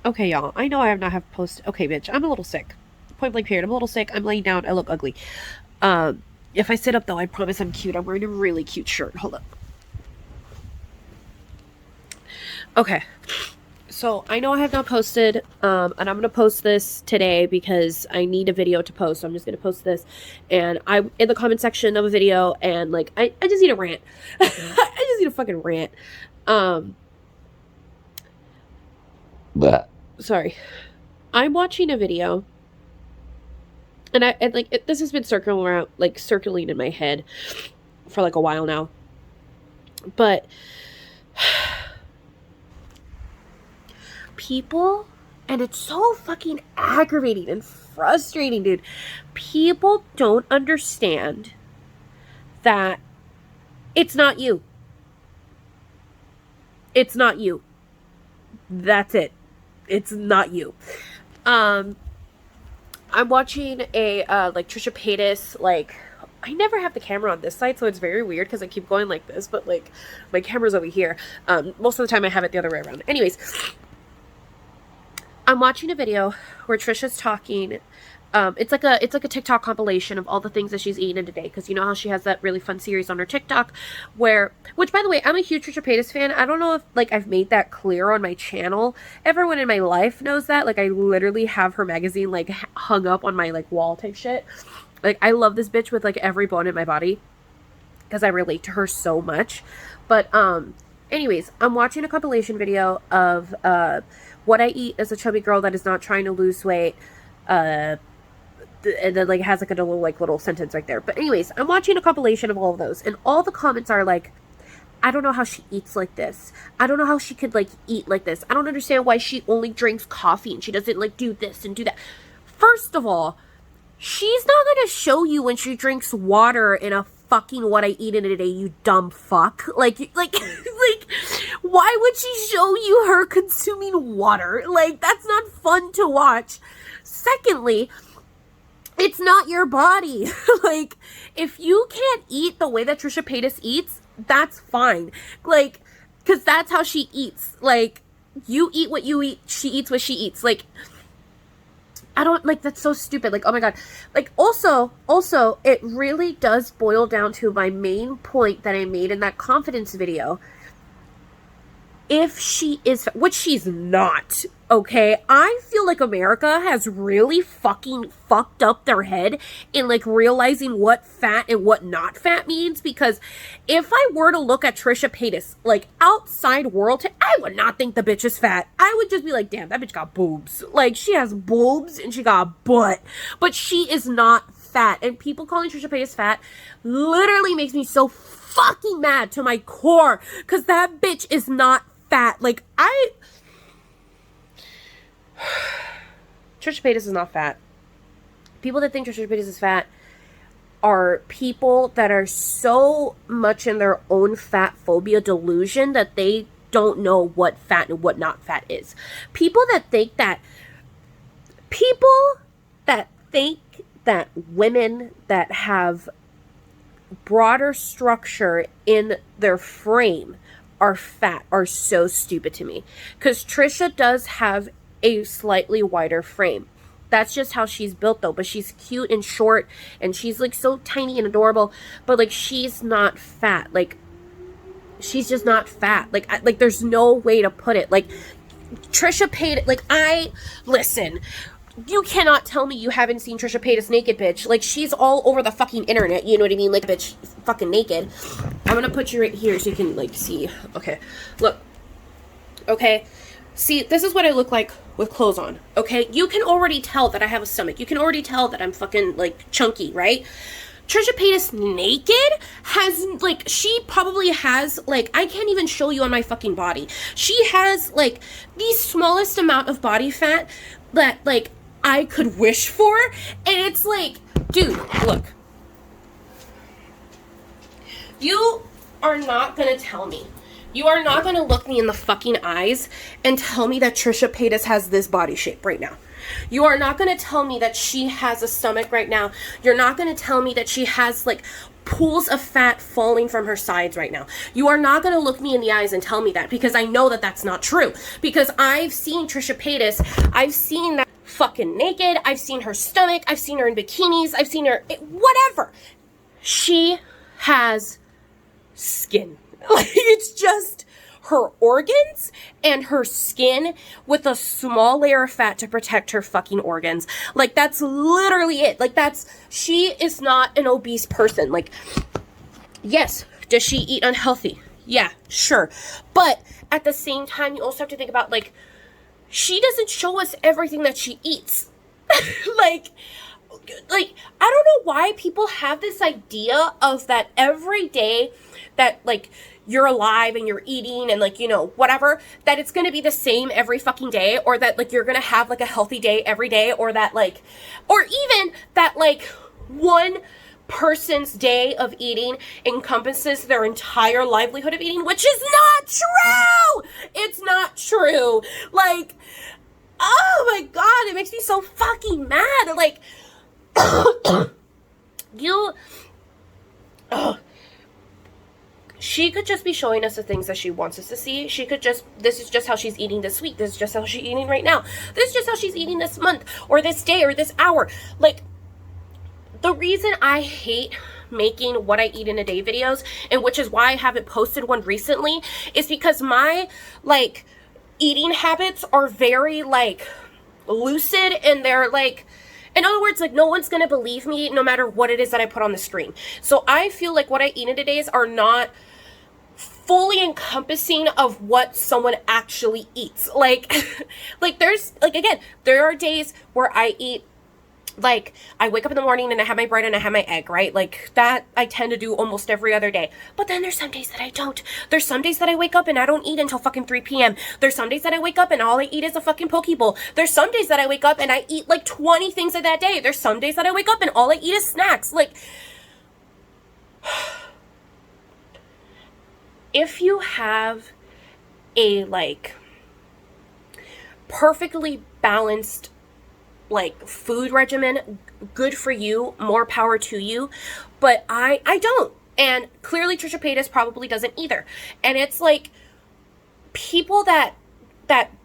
Okay, y'all. I know I have not have posted. Okay, bitch. I'm a little sick. Point blank period. I'm a little sick. I'm laying down. I look ugly. If I sit up though, I promise I'm cute. I'm wearing a really cute shirt. Hold up. Okay. So I know I have not posted, and I'm gonna post this today because I need a video to post. So I'm just gonna post this, and I'm in the comment section of a video, and like I just need a rant. I just need a fucking rant. But sorry, I'm watching a video, and this has been circling in my head for like a while now, but people, and it's so fucking aggravating and frustrating, dude. People don't understand that it's not you. It's not you. That's it. It's not you. I'm watching a like TRISHA Paytas, like, I never have the camera on this side, so it's very weird because I keep going like this, but like my camera's over here. Most of the time I have it the other way around. Anyways, I'm watching a video where Trisha's talking. It's like a TikTok compilation of all the things that she's eaten today, because you know how she has that really fun series on her TikTok which by the way, I'm a huge TRISHA Paytas fan. I don't know if like I've made that clear on my channel. Everyone in my life knows that. Like I literally have her magazine like hung up on my like wall type shit. Like I love this bitch with like every bone in my body because I relate to her so much. But anyways, I'm watching a compilation video of what I eat as a chubby girl that is not trying to lose weight. And then like has like a little sentence right there. But anyways, I'm watching a compilation of all of those, and all the comments are like, I don't know how she eats like this. I don't know how she could like eat like this. I don't understand why she only drinks coffee and she doesn't like do this and do that. First of all, she's not gonna show you when she drinks water in a fucking what I eat in a day, you dumb fuck. Like, why would she show you her consuming water? Like, that's not fun to watch. Secondly, it's not your body. Like, if you can't eat the way that TRISHA Paytas eats, that's fine. Like, because that's how she eats. Like, you eat what you eat, she eats what she eats. Like, I don't, like, that's so stupid. Like, oh my god. Like, also, it really does boil down to my main point that I made in that confidence video. If she is, which she's not, okay? I feel like America has really fucking fucked up their head in, like, realizing what fat and what not fat means, because if I were to look at TRISHA Paytas, like, outside world, I would not think the bitch is fat. I would just be like, damn, that bitch got boobs. Like, she has boobs and she got a butt, but she is not fat. And people calling TRISHA Paytas fat literally makes me so fucking mad to my core, because that bitch is not fat. Like, TRISHA Paytas is not fat. People that think TRISHA Paytas is fat are people that are so much in their own fat phobia delusion that they don't know what fat and what not fat is. People that think that women that have broader structure in their frame are fat are so stupid to me, because Trisha does have a slightly wider frame. That's just how she's built though, but she's cute and short and she's like so tiny and adorable, but like she's not fat. Like, she's just not fat. Like there's no way to put it. Like, Trisha Paytas, listen, you cannot tell me you haven't seen TRISHA Paytas naked, bitch. Like, she's all over the fucking internet, you know what I mean? Like, bitch, fucking naked. I'm gonna put you right here so you can, like, see. Okay, look. Okay, see, this is what I look like with clothes on, okay? You can already tell that I have a stomach. You can already tell that I'm fucking, like, chunky, right? TRISHA Paytas naked has, like, she probably has, like, I can't even show you on my fucking body. She has, like, the smallest amount of body fat that, like, I could wish for, and it's like, dude, look. You are not gonna tell me. You are not gonna look me in the fucking eyes and tell me that TRISHA Paytas has this body shape right now. You are not going to tell me that she has a stomach right now. You're not going to tell me that she has like pools of fat falling from her sides right now. You are not going to look me in the eyes and tell me that, because I know that that's not true. Because I've seen Trisha Paytas. I've seen that fucking naked. I've seen her stomach. I've seen her in bikinis. I've seen her, whatever. She has skin. Like, it's just her organs and her skin with a small layer of fat to protect her fucking organs. Like, that's literally it. Like, she is not an obese person. Like, yes, does she eat unhealthy? Yeah, sure. But at the same time, you also have to think about, like, she doesn't show us everything that she eats. like, I don't know why people have this idea of that every day that, like, you're alive and you're eating and, like, you know, whatever, that it's going to be the same every fucking day, or that, like, you're going to have, like, a healthy day every day, or that, like, or even that, like, one person's day of eating encompasses their entire livelihood of eating, which is not true! It's not true. Like, oh my God, it makes me so fucking mad. Like, she could just be showing us the things that she wants us to see. She could just, this is just how she's eating this week. This is just how she's eating right now. This is just how she's eating this month, or this day, or this hour. Like, the reason I hate making what I eat in a day videos, and which is why I haven't posted one recently, is because my, like, eating habits are very, like, lucid, and they're, like, in other words, like, no one's gonna believe me no matter what it is that I put on the screen. So I feel like what I eat in a days are not fully encompassing of what someone actually eats. Like, like, there's, like, again, there are days where I eat, like, I wake up in the morning and I have my bread and I have my egg, right? Like, that I tend to do almost every other day. But then there's some days that I don't. There's some days that I wake up and I don't eat until fucking 3 p.m. There's some days that I wake up and all I eat is a fucking poke bowl. There's some days that I wake up and I eat like 20 things of that day. There's some days that I wake up and all I eat is snacks. Like, if you have a, like, perfectly balanced, like, food regimen, good for you, more power to you. But I don't. And clearly Trisha Paytas probably doesn't either. And it's like, people that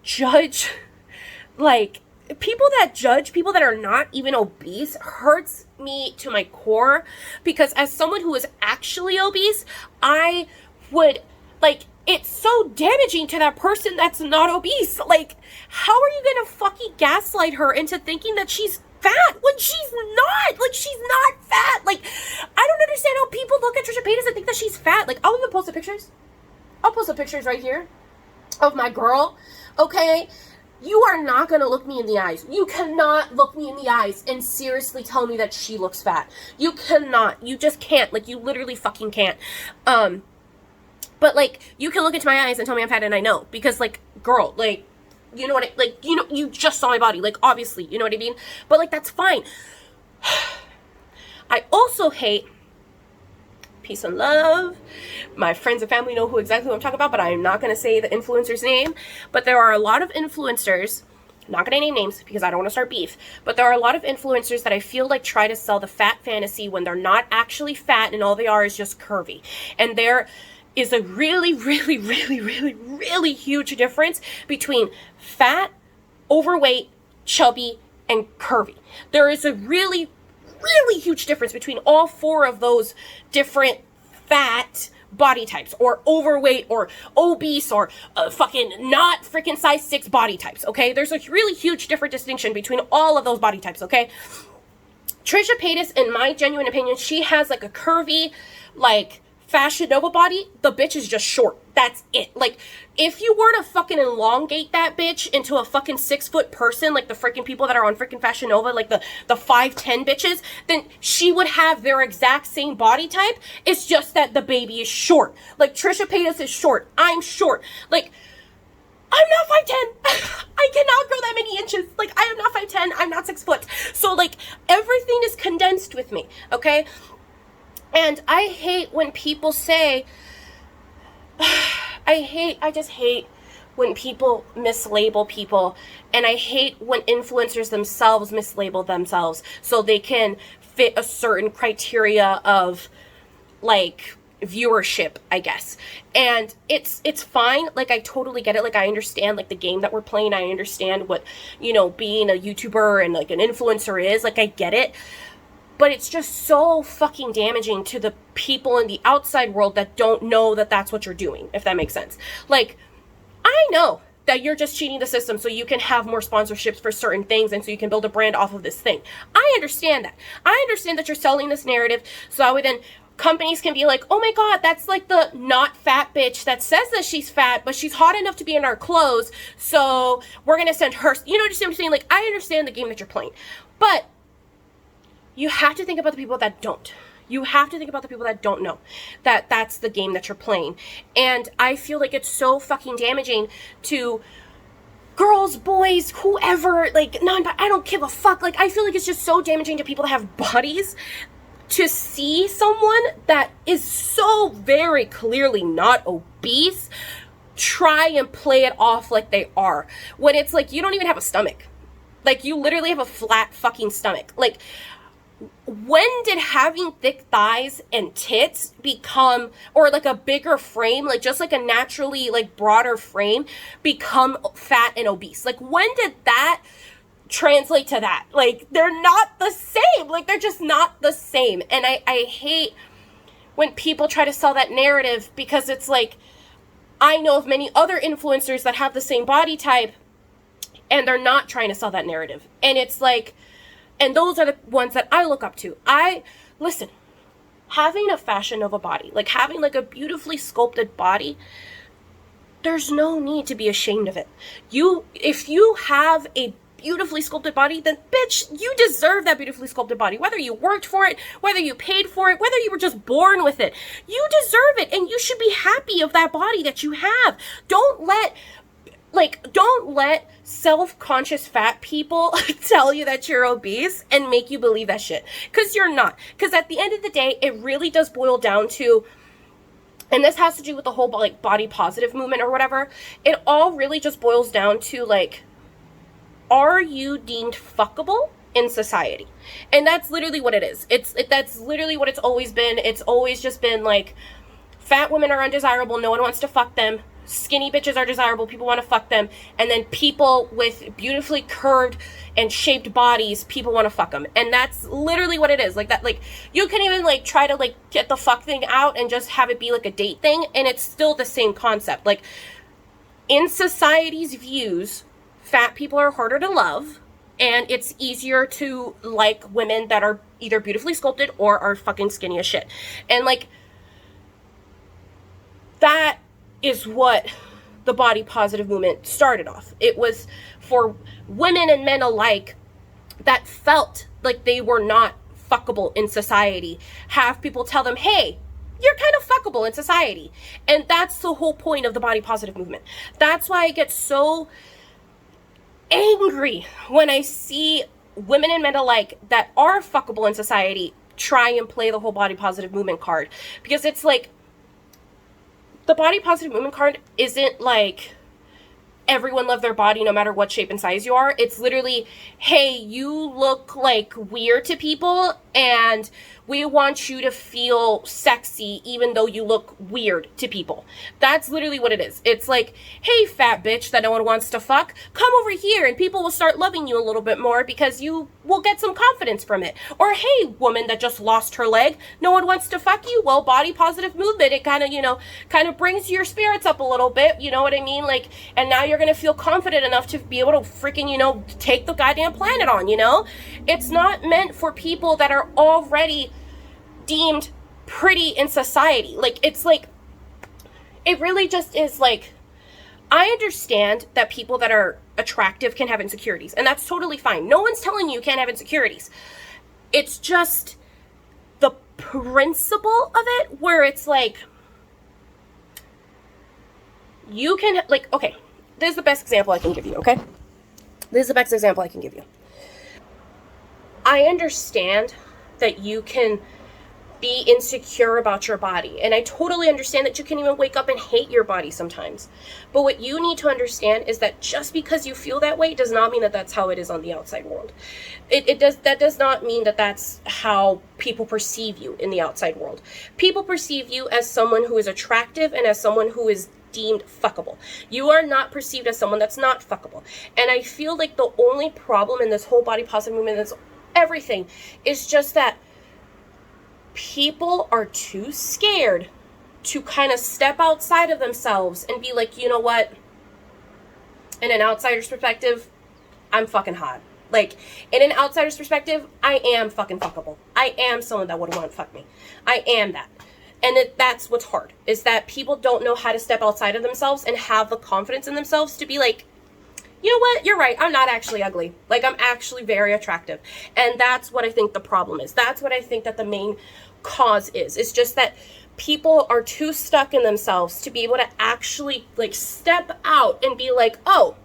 judge, like, people that are not even obese hurts me to my core, because as someone who is actually obese, I would, like, it's so damaging to that person that's not obese. Like, how are you gonna fucking gaslight her into thinking that she's fat when she's not? Like, she's not fat. Like, I don't understand how people look at Trisha Paytas and think that she's fat. Like, I'll even post the pictures. I'll post the pictures right here of my girl, okay? You are not gonna look me in the eyes. You cannot look me in the eyes and seriously tell me that she looks fat. You cannot. You just can't. Like, you literally fucking can't. But, like, you can look into my eyes and tell me I'm fat, and I know. Because, like, girl, like, you know what like, you know, you just saw my body. Like, obviously, you know what I mean? But, like, that's fine. I also hate, peace and love, my friends and family know exactly who I'm talking about, but I'm not going to say the influencer's name. But there are a lot of influencers, not going to name names because I don't want to start beef, but there are a lot of influencers that I feel like try to sell the fat fantasy when they're not actually fat, and all they are is just curvy. And there is a really, really, really, really, really huge difference between fat, overweight, chubby, and curvy. There is a really, really huge difference between all four of those different fat body types, or overweight, or obese, or fucking not freaking size 6 body types, okay? There's a really huge different distinction between all of those body types, okay? Trisha Paytas, in my genuine opinion, she has, like, a curvy, like, Fashion Nova body. The bitch is just short. That's it. Like, if you were to fucking elongate that bitch into a fucking 6-foot person, like the freaking people that are on freaking Fashion Nova, like the 5'10" bitches, then she would have their exact same body type. It's just that the baby is short. Like, Trisha Paytas is short. I'm short. Like, I'm not 5'10". I cannot grow that many inches. Like, I am not 5'10". I'm not 6 foot. So, like, everything is condensed with me, okay? And I hate when people say, I just hate when people mislabel people, and I hate when influencers themselves mislabel themselves so they can fit a certain criteria of like viewership, I guess. And it's fine. Like, I totally get it. Like, I understand like the game that we're playing. I understand what, you know, being a YouTuber and like an influencer is. Like, I get it. But it's just so fucking damaging to the people in the outside world that don't know that that's what you're doing, if that makes sense. Like, I know that you're just cheating the system so you can have more sponsorships for certain things and so you can build a brand off of this thing. I understand that. I understand that you're selling this narrative so that way then companies can be like, oh my god, that's like the not fat bitch that says that she's fat, but she's hot enough to be in our clothes, so we're gonna send her, you know, just what I'm saying? Like, I understand the game that you're playing, but you have to think about the people that don't. You have to think about the people that don't know that that's the game that you're playing. And I feel like it's so fucking damaging to girls, boys, whoever, like, I don't give a fuck. Like, I feel like it's just so damaging to people that have bodies to see someone that is so very clearly not obese try and play it off like they are. When it's like, you don't even have a stomach. Like, you literally have a flat fucking stomach. Like, when did having thick thighs and tits become, or like a bigger frame, like just like a naturally like broader frame, become fat and obese? Like, when did that translate to that? Like, they're not the same. Like, they're just not the same. And I hate when people try to sell that narrative, because it's like, I know of many other influencers that have the same body type and they're not trying to sell that narrative. And it's like, and those are the ones that I look up to. Listen, having a Fashion Nova body, like having like a beautifully sculpted body, there's no need to be ashamed of it. If you have a beautifully sculpted body, then bitch, you deserve that beautifully sculpted body. Whether you worked for it, whether you paid for it, whether you were just born with it, you deserve it, and you should be happy of that body that you have. Don't let self-conscious fat people tell you that you're obese and make you believe that shit. Because you're not. Because at the end of the day, it really does boil down to, and this has to do with the whole like body positive movement or whatever, it all really just boils down to like, are you deemed fuckable in society? And that's literally what it is. That's literally what it's always been. It's always just been like, fat women are undesirable, no one wants to fuck them. Skinny bitches are desirable, people want to fuck them. And then people with beautifully curved and shaped bodies, people want to fuck them. And that's literally what it is. Like that, like, you can even like try to like get the fuck thing out and just have it be like a date thing, and it's still the same concept. Like, in society's views, fat people are harder to love, and it's easier to like women that are either beautifully sculpted or are fucking skinny as shit. And like, that is what the body positive movement started off. It was for women and men alike that felt like they were not fuckable in society. Have people tell them, hey, you're kind of fuckable in society. And that's the whole point of the body positive movement. That's why I get so angry when I see women and men alike that are fuckable in society try and play the whole body positive movement card. Because it's like, the body positive movement card isn't like, everyone love their body no matter what shape and size you are. It's literally, hey, you look like weird to people, and we want you to feel sexy even though you look weird to people. That's literally what it is. It's like, hey, fat bitch that no one wants to fuck, come over here and people will start loving you a little bit more because you will get some confidence from it. Or, hey, woman that just lost her leg, no one wants to fuck you. Well, body positive movement, it kind of brings your spirits up a little bit, you know what I mean? Like, and now you're gonna feel confident enough to be able to freaking, take the goddamn planet on, It's not meant for people that are already deemed pretty in society. Like, it's like, it really just is like, I understand that people that are attractive can have insecurities, and that's totally fine. No one's telling you can't have insecurities. It's just the principle of it where it's like, you can, like, okay, this is the best example I can give you, okay? This is the best example I can give you. I understand that you can be insecure about your body. And I totally understand that you can even wake up and hate your body sometimes. But what you need to understand is that just because you feel that way does not mean that that's how it is on the outside world. That does not mean that that's how people perceive you in the outside world. People perceive you as someone who is attractive and as someone who is deemed fuckable. You are not perceived as someone that's not fuckable. And I feel like the only problem in this whole body positive movement, this everything, is just that people are too scared to kind of step outside of themselves and be like, you know what? In an outsider's perspective, I'm fucking hot. Like, in an outsider's perspective, I am fucking fuckable. I am someone that would want to fuck me. I am that. And that's what's hard, is that people don't know how to step outside of themselves and have the confidence in themselves to be like, you know what, you're right, I'm not actually ugly. Like, I'm actually very attractive. And that's what I think the problem is. That's what I think that the main cause is. It's just that people are too stuck in themselves to be able to actually, like, step out and be like, oh,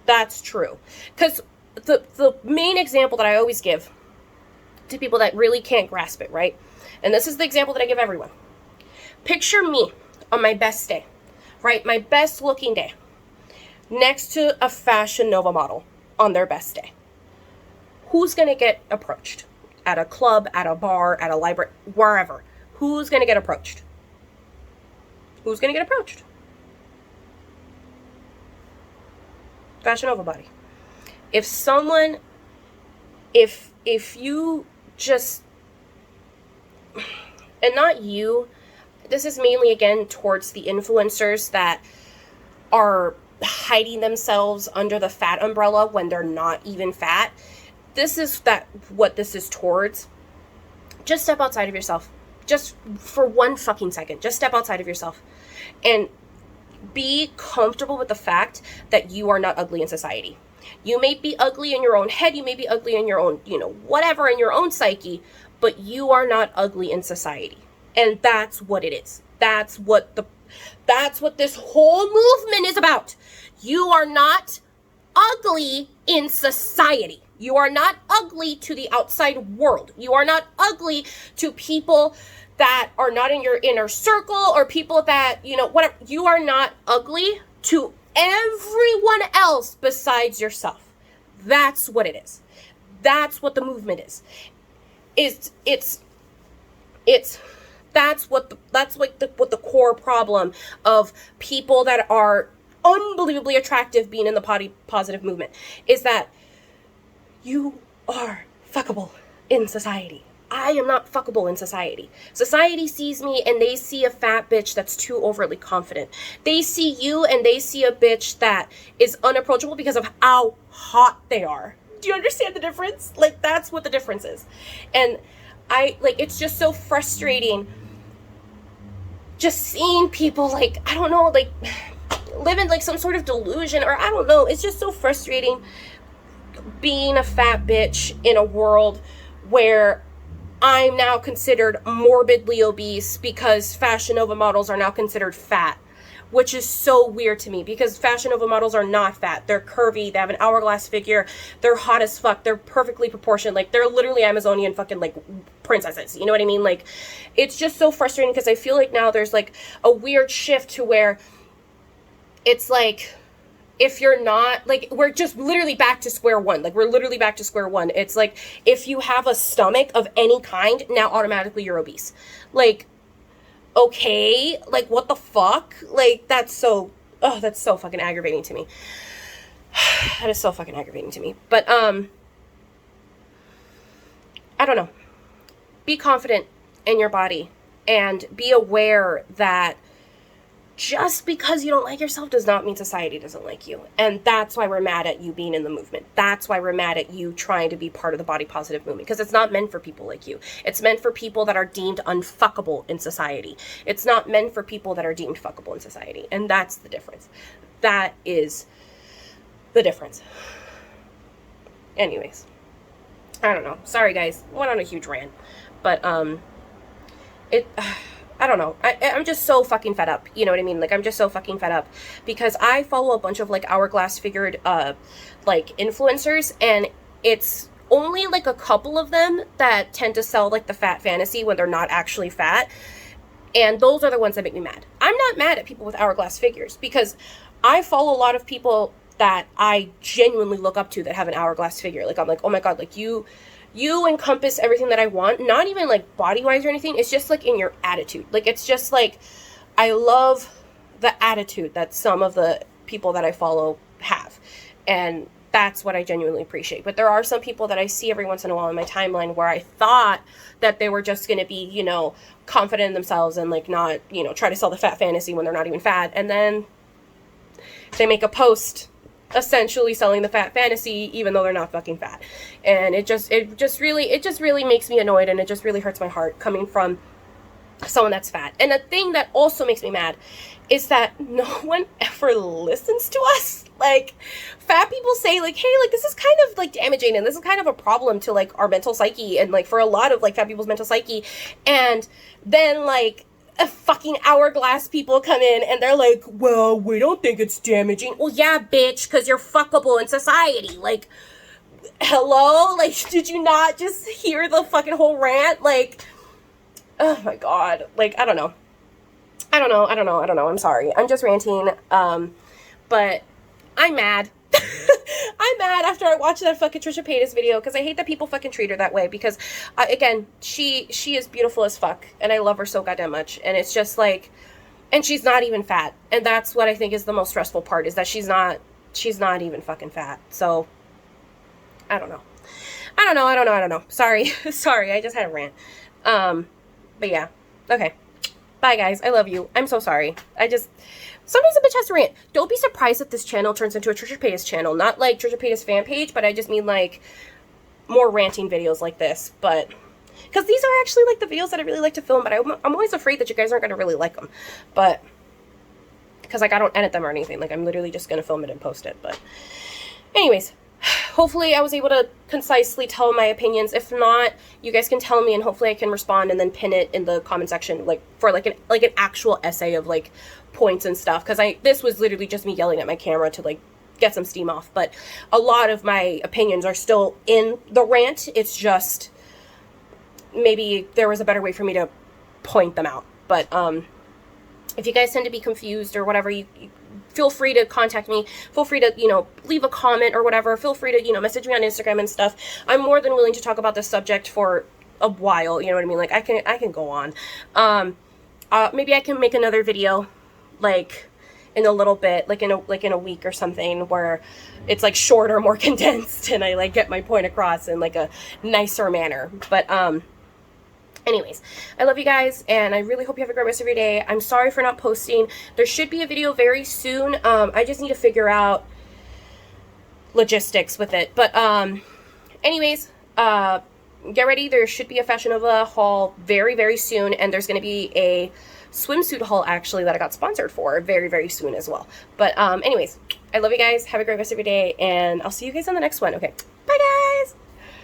that's true. Because the main example that I always give to people that really can't grasp it, right? And this is the example that I give everyone. Picture me on my best day, right? My best looking day, next to a Fashion Nova model on their best day. Who's going to get approached? At a club, at a bar, at a library, wherever. Who's going to get approached? Who's going to get approached? Fashion Nova body. If someone, if you just, and not you, this is mainly again towards the influencers that are hiding themselves under the fat umbrella when they're not even fat. This is what this is towards. Just step outside of yourself. Just for 1 fucking second. Just step outside of yourself. And be comfortable with the fact that you are not ugly in society. You may be ugly in your own head. You may be ugly in your own, whatever, in your own psyche. But you are not ugly in society. And that's what it is. That's what this whole movement is about. You are not ugly in society. You are not ugly to the outside world. You are not ugly to people that are not in your inner circle or people that, whatever. You are not ugly to everyone else besides yourself. That's what it is. That's what the movement is. That's what the core problem of people that are unbelievably attractive being in the body positive movement is, that you are fuckable in society. I am not fuckable in society. Society sees me and they see a fat bitch that's too overly confident. They see you and they see a bitch that is unapproachable because of how hot they are. Do you understand the difference? Like, that's what the difference is. And it's just so frustrating just seeing people, like, I don't know, like, live in, like, some sort of delusion, or I don't know. It's just so frustrating being a fat bitch in a world where I'm now considered morbidly obese because Fashion Nova models are now considered fat, which is so weird to me because Fashion Nova models are not fat. They're curvy. They have an hourglass figure. They're hot as fuck. They're perfectly proportioned. Like, they're literally Amazonian fucking, like, princesses. You know what I mean? Like, it's just so frustrating because I feel like now there's, like, a weird shift to where it's like, if you're not, like, we're just literally back to square one. Like, we're literally back to square one. It's like, if you have a stomach of any kind, now automatically you're obese. Like, okay, like, what the fuck? Like, that's so fucking aggravating to me. That is so fucking aggravating to me. But, I don't know. Be confident in your body and be aware that just because you don't like yourself does not mean society doesn't like you. And that's why we're mad at you being in the movement. That's why we're mad at you trying to be part of the body positive movement, because it's not meant for people like you. It's meant for people that are deemed unfuckable in society. It's not meant for people that are deemed fuckable in society. And that's the difference. That is the difference. Anyways, I don't know. Sorry, guys. Went on a huge rant. But, I don't know. I'm just so fucking fed up. You know what I mean? Like, I'm just so fucking fed up because I follow a bunch of, like, hourglass figured, like, influencers, and it's only like a couple of them that tend to sell like the fat fantasy when they're not actually fat. And those are the ones that make me mad. I'm not mad at people with hourglass figures because I follow a lot of people that I genuinely look up to that have an hourglass figure. Like, I'm like, oh my God, like you encompass everything that I want. Not even like body wise or anything. It's just like in your attitude. Like, it's just like, I love the attitude that some of the people that I follow have. And that's what I genuinely appreciate. But there are some people that I see every once in a while in my timeline where I thought that they were just going to be, you know, confident in themselves and like not, you know, try to sell the fat fantasy when they're not even fat. And then they make a post essentially selling the fat fantasy even though they're not fucking fat. And it just really makes me annoyed, and it just really hurts my heart coming from someone that's fat. And the thing that also makes me mad is that no one ever listens to us. Like, fat people say like, hey, like, this is kind of like damaging, and this is kind of a problem to like our mental psyche, and like for a lot of like fat people's mental psyche. And then like a fucking hourglass people come in and they're like, well, we don't think it's damaging. Well, yeah, bitch, because you're fuckable in society. Like, hello? Like, did you not just hear the fucking whole rant? Like, oh my God. Like, I don't know. I'm sorry. I'm just ranting. But I'm mad. I'm mad after I watched that fucking TRISHA Paytas video because I hate that people fucking treat her that way because, again, she is beautiful as fuck and I love her so goddamn much. And it's just like, and she's not even fat. And that's what I think is the most stressful part, is that she's not even fucking fat. So, I don't know. Sorry. I just had a rant. But yeah. Okay. Bye, guys. I love you. I'm so sorry. Sometimes a bitch has to rant. Don't be surprised if this channel turns into a TRISHA Paytas channel. Not like TRISHA Paytas fan page, but I just mean like more ranting videos like this. But, because these are actually like the videos that I really like to film, but I'm always afraid that you guys aren't going to really like them. But, because like I don't edit them or anything. Like, I'm literally just going to film it and post it. But anyways, hopefully I was able to concisely tell my opinions. If not, you guys can tell me and hopefully I can respond and then pin it in the comment section, like for like an actual essay of like points and stuff, because this was literally just me yelling at my camera to like get some steam off. But a lot of my opinions are still in the rant. It's just maybe there was a better way for me to point them out. But if you guys tend to be confused or whatever, you feel free to contact me. Feel free to, you know, leave a comment or whatever. Feel free to, you know, message me on Instagram and stuff. I'm more than willing to talk about this subject for a while, you know what I mean? Like, I can go on. Maybe I can make another video, like, in a little bit, like in a week or something, where it's like shorter, more condensed, and I like get my point across in like a nicer manner. But anyways, I love you guys, and I really hope you have a great rest of your day. I'm sorry for not posting. There should be a video very soon. I just need to figure out logistics with it. But anyways, get ready. There should be a Fashion Nova haul very, very soon, and there's going to be a swimsuit haul actually that I got sponsored for very, very soon as well. But anyways, I love you guys. Have a great rest of your day, and I'll see you guys on the next one. Okay, bye guys.